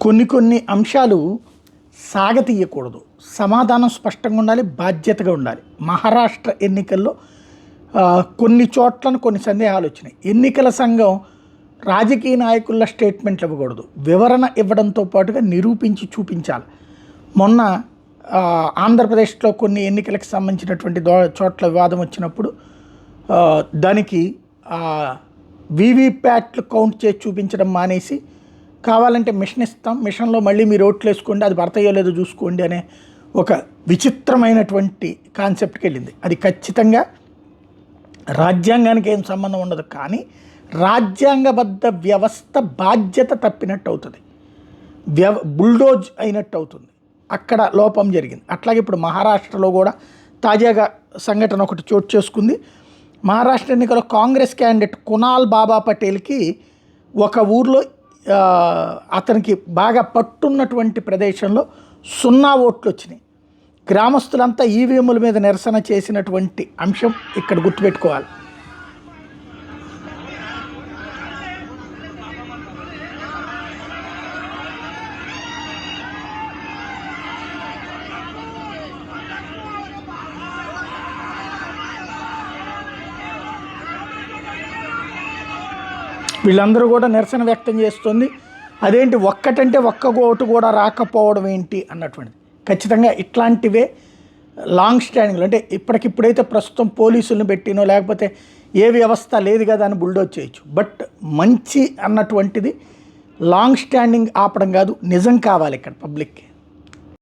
కొన్ని కొన్ని అంశాలు సాగతీయకూడదు. సమాధానం స్పష్టంగా ఉండాలి, బాధ్యతగా ఉండాలి. మహారాష్ట్ర ఎన్నికల్లో కొన్ని చోట్లను కొన్ని సందేహాలు వచ్చినాయి. ఎన్నికల సంఘం రాజకీయ నాయకుల స్టేట్మెంట్లు ఇవ్వకూడదు, వివరణ ఇవ్వడంతో పాటుగా నిరూపించి చూపించాలి. మొన్న ఆంధ్రప్రదేశ్లో కొన్ని ఎన్నికలకు సంబంధించినటువంటి చోట్ల వివాదం వచ్చినప్పుడు దానికి వీవీప్యాట్లు కౌంట్ చేసి చూపించడం మానేసి, కావాలంటే మిషన్ ఇస్తాం, మిషన్లో మళ్ళీ మీరు ఓట్లు వేసుకోండి, అది భర్తయ్యో లేదో చూసుకోండి అనే ఒక విచిత్రమైనటువంటి కాన్సెప్ట్కి వెళ్ళింది. అది ఖచ్చితంగా రాజ్యాంగానికి ఏం సంబంధం ఉండదు, కానీ రాజ్యాంగబద్ధ వ్యవస్థ బాధ్యత తప్పినట్టు అవుతుంది, బుల్డోజ్ అయినట్టు అవుతుంది. అక్కడ లోపం జరిగింది. అట్లాగే ఇప్పుడు మహారాష్ట్రలో కూడా తాజాగా సంఘటన ఒకటి చోటు చేసుకుంది. మహారాష్ట్ర ఎన్నికల్లో కాంగ్రెస్ క్యాండిడేట్ కునాల్ బాబా పటేల్కి ఒక ఊర్లో అతనికి బాగా పట్టున్నటువంటి ప్రదేశంలో 0 ఓట్లు వచ్చినాయి. గ్రామస్తులంతా ఈవీఎంల మీద నిరసన చేసినటువంటి అంశం ఇక్కడ గుర్తుపెట్టుకోవాలి. వీళ్ళందరూ కూడా నిరసన వ్యక్తం చేస్తుంది. అదేంటి ఒక్కటంటే ఒక్క ఓటు కూడా రాకపోవడం ఏంటి అన్నటువంటిది. ఖచ్చితంగా ఇట్లాంటివే లాంగ్ స్టాండింగ్లో, అంటే ఇప్పటికిప్పుడైతే ప్రస్తుతం పోలీసులను పెట్టినో లేకపోతే ఏ వ్యవస్థ లేదు కదా అని బుల్డోజ్ చేయొచ్చు. బట్ మంచి అన్నటువంటిది లాంగ్ స్టాండింగ్ ఆపడం కాదు, నిజం కావాలి ఇక్కడ పబ్లిక్కి.